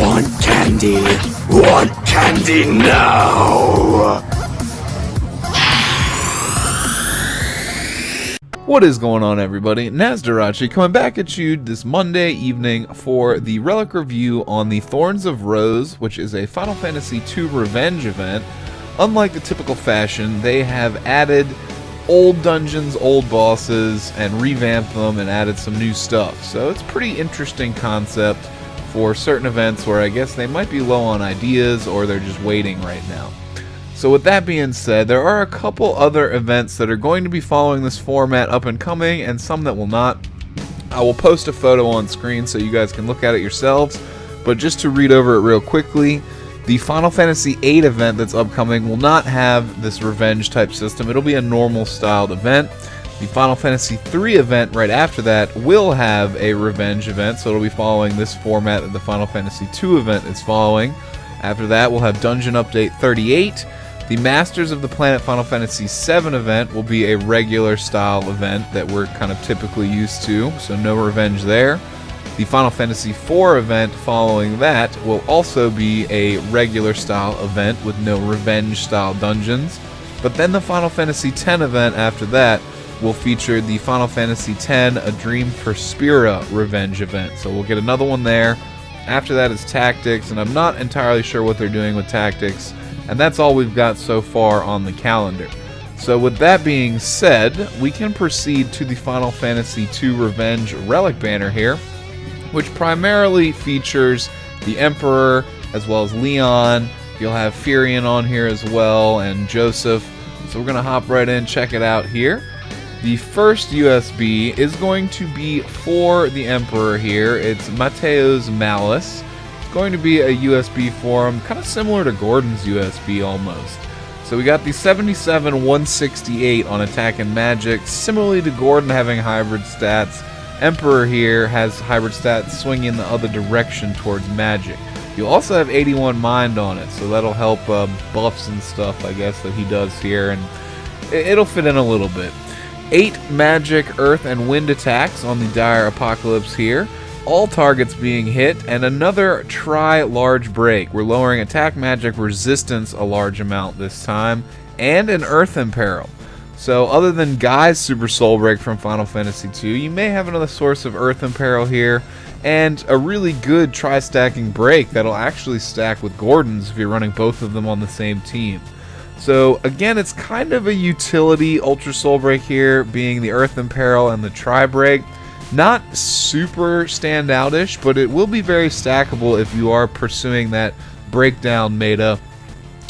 Want candy? Want candy now? What is going on, everybody? Nazdarachi coming back at you this Monday evening for the Relic review on the Thorns of Rose, which is a Final Fantasy II Revenge event. Unlike the typical fashion, they have added old dungeons, old bosses, and revamped them and added some new stuff. So it's a pretty interesting concept for certain events where I guess they might be low on ideas or they're just waiting right now. So with that being said, there are a couple other events that are going to be following this format up and coming, and some that will not. I will post a photo on screen so you guys can look at it yourselves, but just to read over it real quickly, the Final Fantasy VIII event that's upcoming will not have this revenge type system. It'll be a normal styled event. The Final Fantasy III event right after that will have a revenge event, so it'll be following this format that the Final Fantasy II event is following. After that, we'll have Dungeon Update 38. The Masters of the Planet Final Fantasy VII event will be a regular style event that we're kind of typically used to, so no revenge there. The Final Fantasy IV event following that will also be a regular style event with no revenge style dungeons. But then the Final Fantasy X event after that will feature the Final Fantasy X A Dream for Spira revenge event. So we'll get another one there. After that is Tactics, and I'm not entirely sure what they're doing with Tactics. And that's all we've got so far on the calendar. So with that being said, we can proceed to the Final Fantasy II Revenge Relic banner here, which primarily features the Emperor as well as Leon. You'll have Furion on here as well, and Joseph. So we're going to hop right in, check it out here. The first USB is going to be for the Emperor here. It's Mateus Malice. Going to be a USB for him, kind of similar to Gordon's USB almost. So we got the 77-168 on attack and magic, similarly to Gordon having hybrid stats. Emperor here has hybrid stats swinging the other direction towards magic. You also have 81 mind on it, so that'll help buffs and stuff, I guess, that he does here, and it'll fit in a little bit. 8 magic, earth, and wind attacks on the Dire Apocalypse here. All targets being hit, and another large break. We're lowering attack magic resistance a large amount this time, and an Earth Imperil. So other than Guy's Super Soul Break from Final Fantasy II, you may have another source of Earth Imperil here, and a really good tri-stacking break that'll actually stack with Gordon's if you're running both of them on the same team. So again, it's kind of a utility Ultra Soul Break here, being the Earth Imperil and the Tri-Break. Not super standoutish, but it will be very stackable if you are pursuing that breakdown meta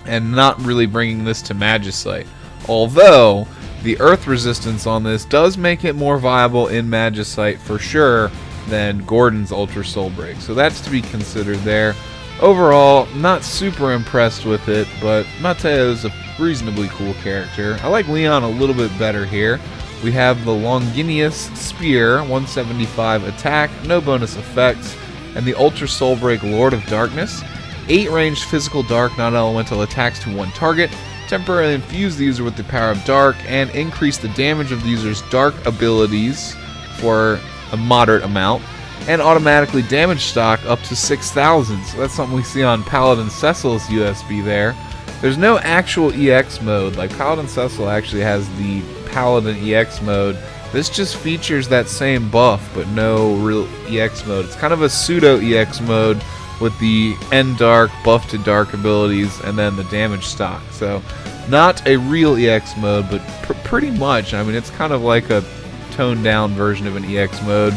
and not really bringing this to Magicite. Although, the earth resistance on this does make it more viable in Magicite for sure than Gordon's Ultra Soul Break. So that's to be considered there. Overall, not super impressed with it, but Mateus is a reasonably cool character. I like Leon a little bit better here. We have the Genious Spear, 175 attack, no bonus effects, and the Ultra Soul Break Lord of Darkness. 8 ranged physical dark non-elemental attacks to one target, temporarily infuse the user with the power of dark, and increase the damage of the user's dark abilities for a moderate amount, and automatically damage stock up to 6,000. So that's something we see on Paladin Cecil's USB there. There's no actual EX mode, like Paladin Cecil actually has the Paladin EX mode. This just features that same buff, but no real EX mode. It's kind of a pseudo EX mode with the end dark, buff to dark abilities, and then the damage stock. So not a real EX mode, but pretty much. I mean, it's kind of like a toned down version of an EX mode.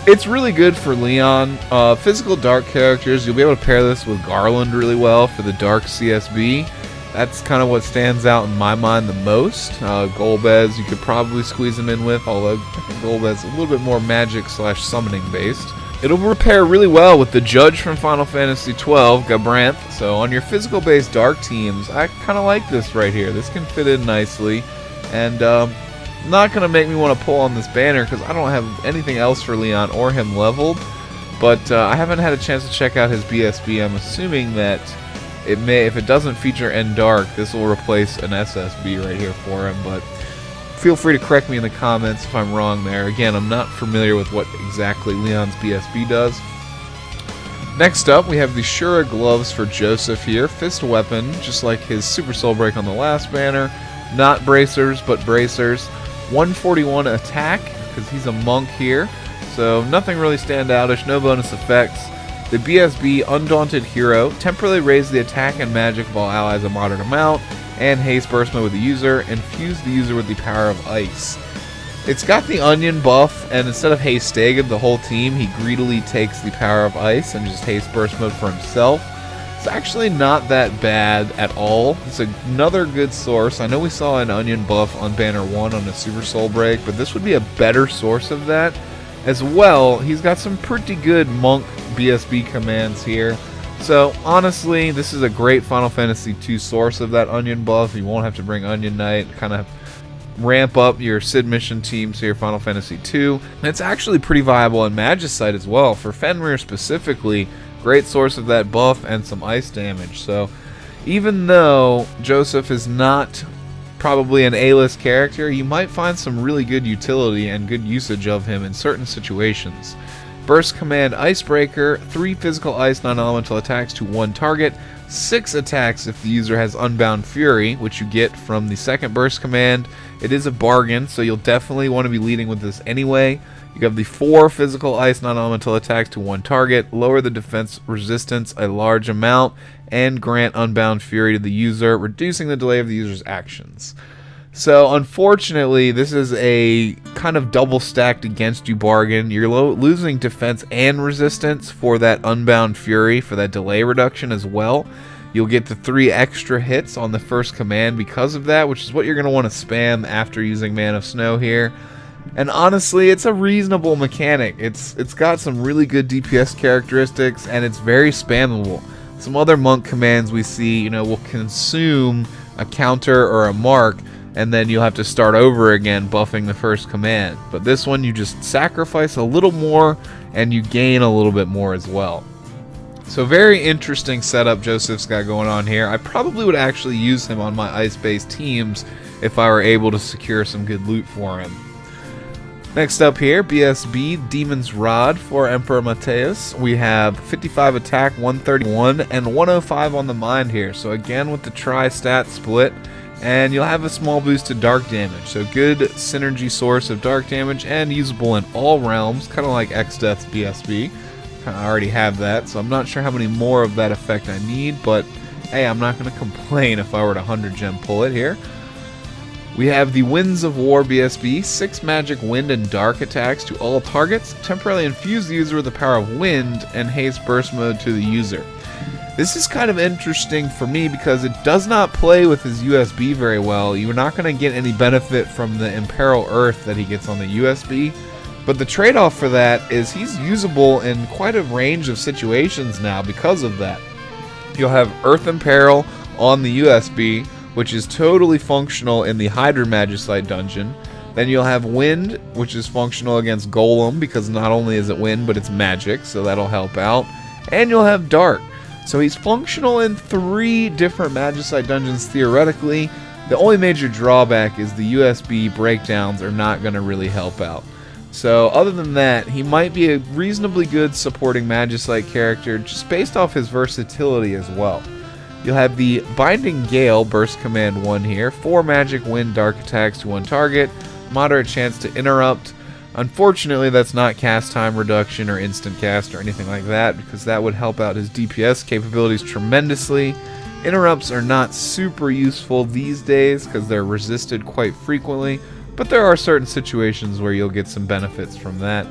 It's really good for Leon. Physical dark characters, you'll be able to pair this with Garland really well for the dark CSB. That's kind of what stands out in my mind the most. Golbez, you could probably squeeze him in with, although I think Golbez is a little bit more magic/summoning based. It'll repair really well with the Judge from Final Fantasy XII, Gabranth. So on your physical-based dark teams, I kind of like this right here. This can fit in nicely, and not going to make me want to pull on this banner because I don't have anything else for Leon or him leveled. But I haven't had a chance to check out his BSB. I'm assuming that it may, if it doesn't feature End Dark, this will replace an SSB right here for him, but feel free to correct me in the comments if I'm wrong there. Again, I'm not familiar with what exactly Leon's BSB does. Next up, we have the Shura Gloves for Joseph here. Fist weapon, just like his Super Soul Break on the last banner. Not bracers, but bracers. 141 attack, because he's a monk here. So nothing really standoutish, no bonus effects. The Bsb Undaunted Hero, temporarily raise the attack and magic of all allies a moderate amount, and haste burst mode with the user, and fuse the user with the power of ice. It's got the onion buff, and instead of haste staggered the whole team, he greedily takes the power of ice and just haste burst mode for himself. It's actually not that bad at all. It's another good source. I know we saw an onion buff on banner 1 on a Super Soul Break, but this would be a better source of that. As well, he's got some pretty good monk Bsb commands here. So honestly, this is a great Final Fantasy II source of that onion buff. You won't have to bring Onion Knight, kind of ramp up your Sid mission teams here, Final Fantasy II. And it's actually pretty viable in Magicite as well. For Fenrir specifically, great source of that buff and some ice damage. So even though Joseph is not probably an A-list character, you might find some really good utility and good usage of him in certain situations. Burst command Icebreaker, 3 physical ice non-elemental attacks to 1 target, 6 attacks if the user has Unbound Fury, which you get from the second burst command. It is a bargain, so you'll definitely want to be leading with this anyway. You have the 4 physical ice non-elemental attacks to 1 target, lower the defense resistance a large amount, and grant Unbound Fury to the user, reducing the delay of the user's actions. So unfortunately, this is a kind of double stacked against you bargain. You're losing defense and resistance for that Unbound Fury, for that delay reduction as well. You'll get the 3 extra hits on the first command because of that, which is what you're going to want to spam after using Man of Snow here. And honestly, it's a reasonable mechanic. It's got some really good DPS characteristics, and it's very spammable. Some other monk commands we see, will consume a counter or a mark, and then you'll have to start over again buffing the first command. But this one, you just sacrifice a little more, and you gain a little bit more as well. So very interesting setup Joseph's got going on here. I probably would actually use him on my ice-based teams if I were able to secure some good loot for him. Next up here, Bsb Demons Rod for Emperor Mateus. We have 55 attack, 131, and 105 on the mind here. So again with the tri-stat split, and you'll have a small boost to dark damage. So good synergy source of dark damage and usable in all realms, kind of like X-Death's Bsb. I already have that, so I'm not sure how many more of that effect I need, but hey, I'm not going to complain if I were to 100 gem pull it here. We have the Winds of War Bsb, 6 magic wind and dark attacks to all targets, temporarily infuse the user with the power of wind, and haste burst mode to the user. This is kind of interesting for me because it does not play with his USB very well. You're not going to get any benefit from the Imperil Earth that he gets on the USB, but the trade-off for that is he's usable in quite a range of situations now because of that. You'll have Earth Imperil on the USB, which is totally functional in the Hydra Magicite dungeon. Then you'll have Wind, which is functional against Golem, because not only is it wind, but it's magic, so that'll help out. And you'll have Dark. So he's functional in 3 different Magicite dungeons theoretically. The only major drawback is the USB breakdowns are not going to really help out. So other than that, he might be a reasonably good supporting Magicite character, just based off his versatility as well. You'll have the Binding Gale Burst Command 1 here, 4 magic wind dark attacks to 1 target, moderate chance to interrupt. Unfortunately, that's not cast time reduction or instant cast or anything like that, because that would help out his DPS capabilities tremendously. Interrupts are not super useful these days because they're resisted quite frequently, but there are certain situations where you'll get some benefits from that.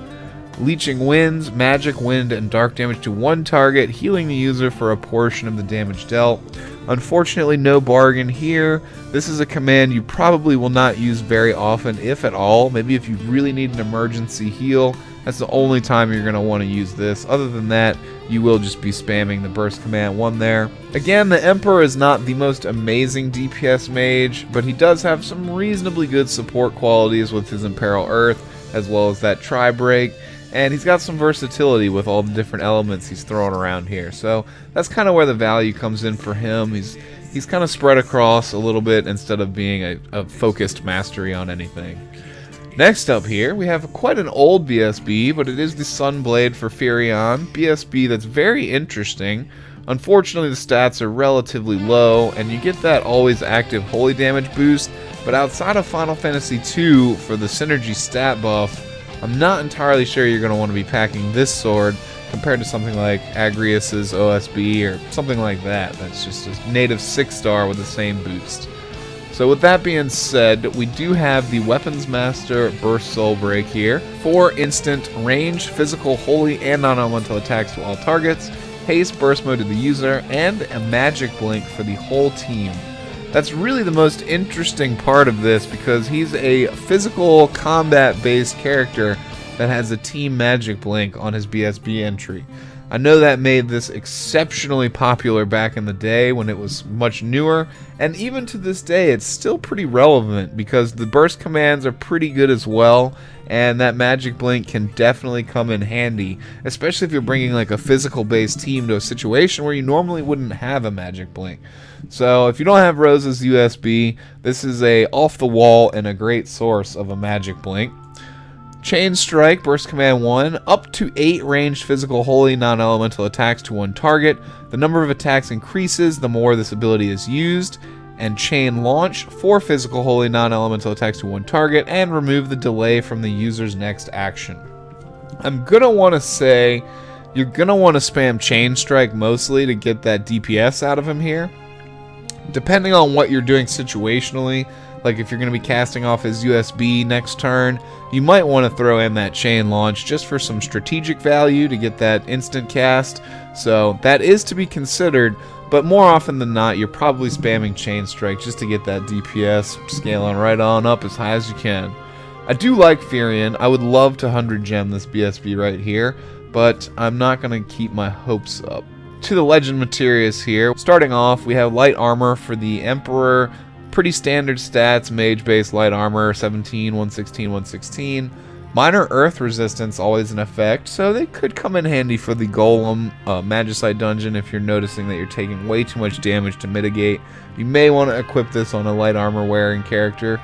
Leeching Winds, magic wind, and dark damage to 1 target, healing the user for a portion of the damage dealt. Unfortunately, no bargain here. This is a command you probably will not use very often, if at all. Maybe if you really need an emergency heal, that's the only time you're going to want to use this. Other than that, you will just be spamming the burst command 1 there. Again, the Emperor is not the most amazing DPS mage, but he does have some reasonably good support qualities with his Imperil Earth, as well as that Tri-Break. And he's got some versatility with all the different elements he's throwing around here. So that's kind of where the value comes in for him. He's kind of spread across a little bit instead of being a focused mastery on anything. Next up here, we have quite an old BSB, but it is the Sunblade for Firion. BSB that's very interesting. Unfortunately, the stats are relatively low, and you get that always active holy damage boost, but outside of Final Fantasy II for the synergy stat buff, I'm not entirely sure you're going to want to be packing this sword compared to something like Agrius's OSB or something like that. That's just a native 6-star with the same boost. So with that being said, we do have the Weapons Master Burst Soul Break here. 4 instant range, physical, holy, and non-elemental attacks to all targets, haste burst mode to the user, and a magic blink for the whole team. That's really the most interesting part of this because he's a physical combat-based character that has a team magic blink on his BSB entry. I know that made this exceptionally popular back in the day when it was much newer, and even to this day it's still pretty relevant because the burst commands are pretty good as well, and that magic blink can definitely come in handy, especially if you're bringing like a physical based team to a situation where you normally wouldn't have a magic blink. So if you don't have Rose's USB, this is a off the wall and a great source of a magic blink. Chain Strike, Burst Command 1, up to 8 ranged physical holy non-elemental attacks to one target. The number of attacks increases the more this ability is used. And Chain Launch, 4 physical holy non-elemental attacks to one target, and remove the delay from the user's next action. I'm going to want to say you're going to want to spam Chain Strike mostly to get that DPS out of him here. Depending on what you're doing situationally, like if you're going to be casting off his USB next turn, you might want to throw in that Chain Launch just for some strategic value to get that instant cast. So that is to be considered, but more often than not, you're probably spamming Chain Strike just to get that DPS scaling right on up as high as you can. I do like Firion. I would love to 100 gem this BSB right here, but I'm not going to keep my hopes up. To the Legend Materials here. Starting off, we have Light Armor for the Emperor. Pretty standard stats, mage-based light armor, 17, 116, 116. Minor earth resistance always in effect, so they could come in handy for the Golem Magicite dungeon if you're noticing that you're taking way too much damage to mitigate. You may want to equip this on a light armor wearing character,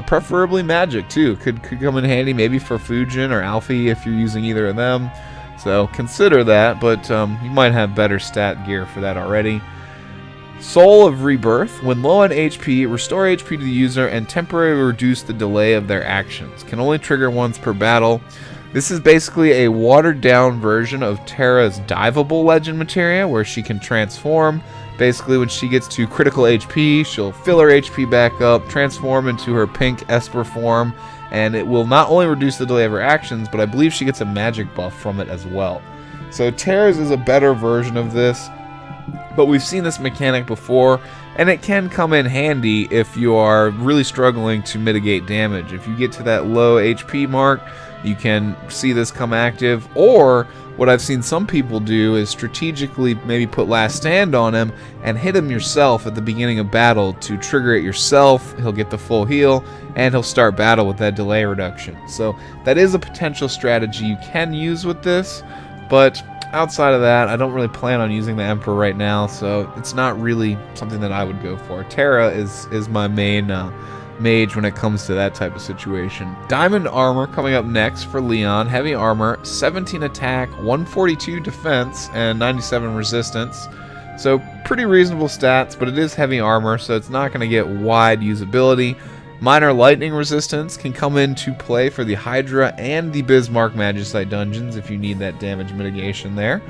preferably magic too. Could come in handy maybe for Fujin or Alfie if you're using either of them. So consider that, but you might have better stat gear for that already. Soul of Rebirth. When low on HP, restore HP to the user and temporarily reduce the delay of their actions. Can only trigger once per battle. This is basically a watered down version of Terra's diveable legend materia where she can transform. Basically when she gets to critical HP, she'll fill her HP back up, transform into her pink Esper form, and it will not only reduce the delay of her actions, but I believe she gets a magic buff from it as well. So Terra's is a better version of this. But we've seen this mechanic before, and it can come in handy if you are really struggling to mitigate damage. If you get to that low HP mark, you can see this come active, or what I've seen some people do is strategically maybe put Last Stand on him and hit him yourself at the beginning of battle to trigger it yourself. He'll get the full heal, and he'll start battle with that delay reduction. So that is a potential strategy you can use with this, but outside of that, I don't really plan on using the Emperor right now, so it's not really something that I would go for. Terra is my main mage when it comes to that type of situation. Diamond Armor coming up next for Leon. Heavy Armor, 17 attack, 142 defense, and 97 resistance. So pretty reasonable stats, but it is heavy armor, so it's not going to get wide usability. Minor lightning resistance can come into play for the Hydra and the Bismarck Magicite dungeons if you need that damage mitigation there.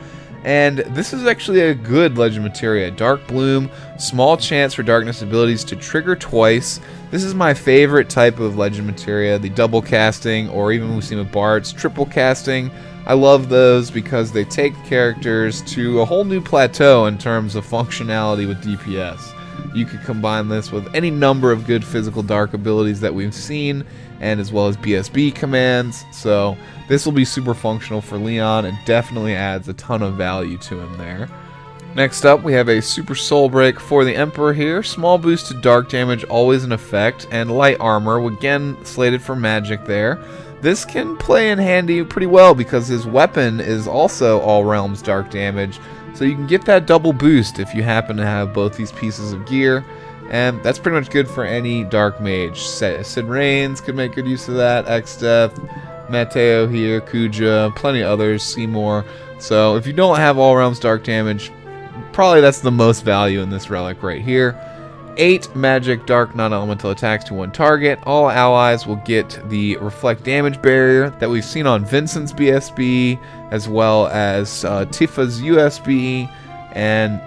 And this is actually a good legend materia. Dark Bloom, small chance for darkness abilities to trigger twice. This is my favorite type of legend materia, the double casting, or even we've seen with bards, triple casting. I love those because they take characters to a whole new plateau in terms of functionality with DPS. You could combine this with any number of good physical dark abilities that we've seen, and as well as BSB commands, so this will be super functional for Leon and definitely adds a ton of value to him there. Next up, we have a Super Soul Break for the Emperor here. Small boost to dark damage always in effect, and light armor, again slated for magic there. This can play in handy pretty well because his weapon is also all realms dark damage, so you can get that double boost if you happen to have both these pieces of gear. And that's pretty much good for any Dark Mage. Sid Reigns could make good use of that. X-Death, Mateus here, Kuja, plenty of others, Seymour. So if you don't have all realms dark damage, probably that's the most value in this relic right here. 8 magic dark non-elemental attacks to one target. All allies will get the reflect damage barrier that we've seen on Vincent's BSB, as well as Tifa's USB, and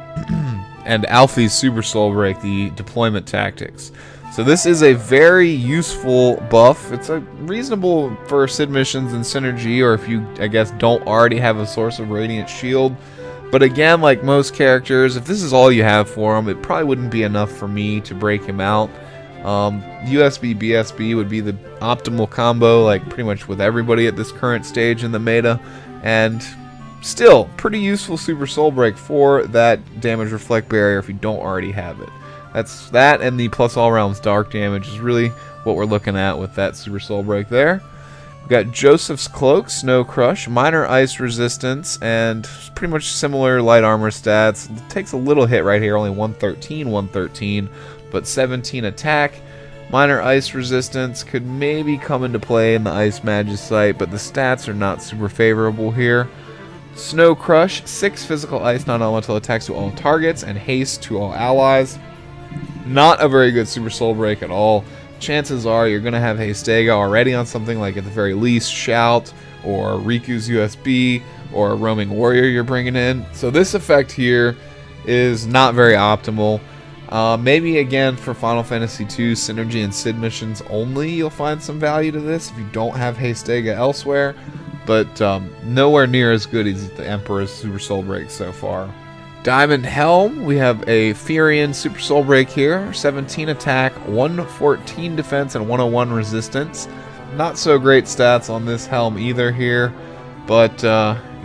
and Alfie's Super Soul Break, the deployment tactics. So this is a very useful buff. It's a reasonable for Sid missions and synergy, or if you, I guess, don't already have a source of Radiant Shield. But again, like most characters, if this is all you have for him, it probably wouldn't be enough for me to break him out. USB BSB would be the optimal combo, like pretty much with everybody at this current stage in the meta. And still, pretty useful Super Soul Break for that damage reflect barrier if you don't already have it. That's that, and the plus all realms dark damage is really what we're looking at with that Super Soul Break there. We've got Joseph's Cloak, Snow Crush, minor ice resistance, and pretty much similar light armor stats. It takes a little hit right here, only 113, but 17 attack. Minor ice resistance could maybe come into play in the Ice Magicite, but the stats are not super favorable here. Snow Crush, 6 physical ice non-elemental attacks to all targets, and haste to all allies. Not a very good Super Soul Break at all. Chances are you're going to have Hastega already on something like, at the very least, Shout, or Riku's USB, or a Roaming Warrior you're bringing in. So this effect here is not very optimal. Maybe, again, for Final Fantasy II Synergy and Sid missions only, you'll find some value to this if you don't have Hastega elsewhere. But nowhere near as good as the Emperor's Super Soul Break so far. Diamond Helm, we have a Furion Super Soul Break here. 17 attack, 114 defense, and 101 resistance. Not so great stats on this helm either here. But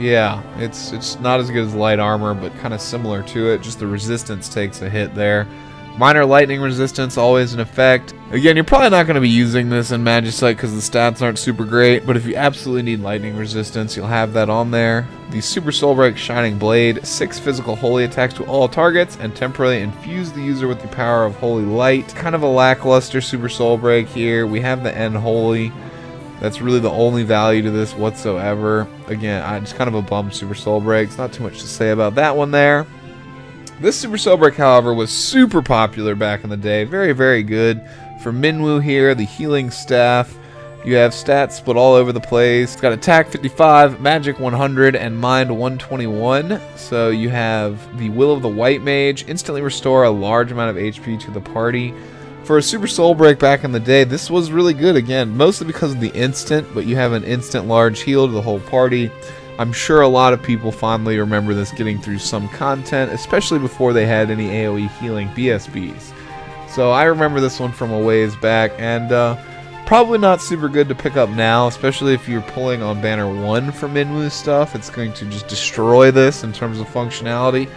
yeah, it's not as good as light armor, but kind of similar to it. Just the resistance takes a hit there. Minor lightning resistance, always in effect. Again, you're probably not going to be using this in Magicite because the stats aren't super great, but if you absolutely need lightning resistance, you'll have that on there. The Super Soul Break Shining Blade, 6 physical holy attacks to all targets, and temporarily infuse the user with the power of Holy Light. Kind of a lackluster Super Soul Break here. We have the End Holy. That's really the only value to this whatsoever. Again, just kind of a bum Super Soul Break. It's not too much to say about that one there. This Super Soul Break, however, was super popular back in the day. Very, very good. For Minwu here, the Healing Staff. You have stats split all over the place. It's got Attack 55, Magic 100, and Mind 121. So you have the Will of the White Mage. Instantly restore a large amount of HP to the party. For a Super Soul Break back in the day, this was really good. Again, mostly because of the instant, but you have an instant large heal to the whole party. I'm sure a lot of people fondly remember this getting through some content, especially before they had any AoE healing BSBs. So I remember this one from a ways back, and probably not super good to pick up now, especially if you're pulling on Banner 1 for Minwu stuff. It's going to just destroy this in terms of functionality,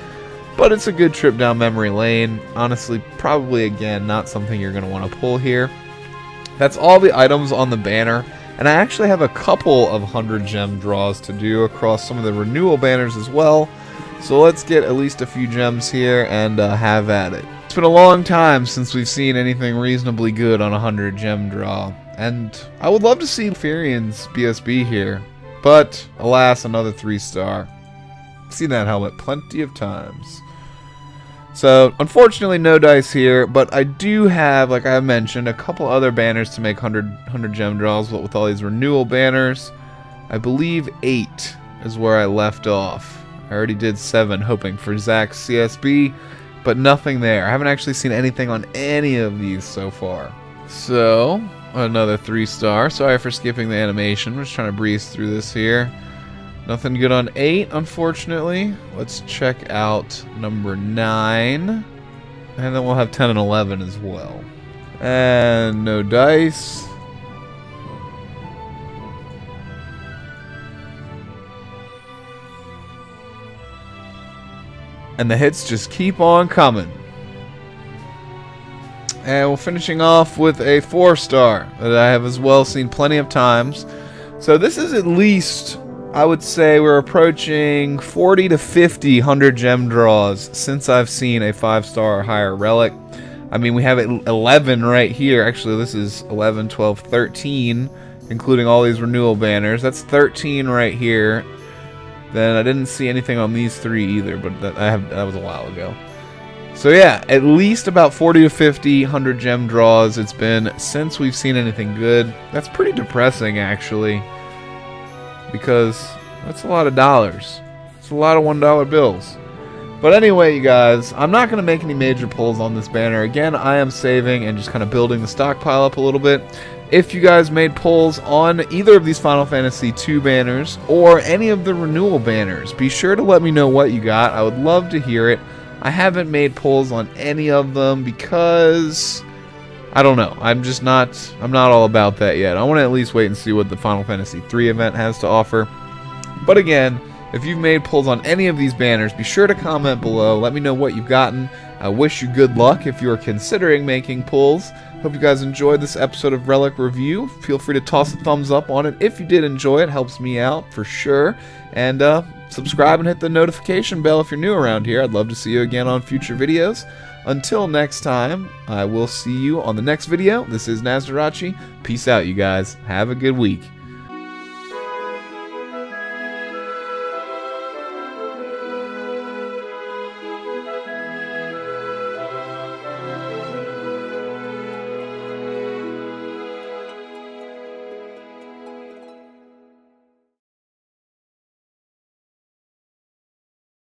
but it's a good trip down memory lane. Honestly, probably, again, not something you're going to want to pull here. That's all the items on the banner. And I actually have a couple of 100 gem draws to do across some of the renewal banners as well. So let's get at least a few gems here and have at it. It's been a long time since we've seen anything reasonably good on a 100 gem draw. And I would love to see Furion's BSB here. But, alas, another 3-star. I've seen that helmet plenty of times. So, unfortunately, no dice here, but I do have, like I mentioned, a couple other banners to make 100 gem draws with all these renewal banners. I believe 8 is where I left off. I already did 7, hoping for Zach's CSB, but nothing there. I haven't actually seen anything on any of these so far. So, another 3-star. Sorry for skipping the animation. I'm just trying to breeze through this here. Nothing good on 8, unfortunately. Let's check out number 9. And then we'll have 10 and 11 as well. And no dice. And the hits just keep on coming. And we're finishing off with a 4-star that I have as well seen plenty of times. So this is at least, I would say, we're approaching 40 to 50 100 gem draws since I've seen a 5-star or higher relic. I mean, we have 11 right here. Actually, this is 11, 12, 13, including all these renewal banners. That's 13 right here. Then I didn't see anything on these 3 either, but that was a while ago. So yeah, at least about 40 to 50 100 gem draws it's been since we've seen anything good. That's pretty depressing, actually, because that's a lot of dollars. It's a lot of $1 bills. But anyway, you guys, I'm not going to make any major pulls on this banner. Again, I am saving and just kind of building the stockpile up a little bit. If you guys made pulls on either of these Final Fantasy II banners or any of the renewal banners, be sure to let me know what you got. I would love to hear it. I haven't made pulls on any of them because I don't know. I'm not all about that yet. I want to at least wait and see what the Final Fantasy III event has to offer. But again, if you've made pulls on any of these banners, be sure to comment below. Let me know what you've gotten. I wish you good luck if you're considering making pulls. Hope you guys enjoyed this episode of Relic Review. Feel free to toss a thumbs up on it if you did enjoy it. Helps me out for sure. And subscribe and hit the notification bell if you're new around here. I'd love to see you again on future videos. Until next time, I will see you on the next video. This is Nazdarachi. Peace out, you guys. Have a good week.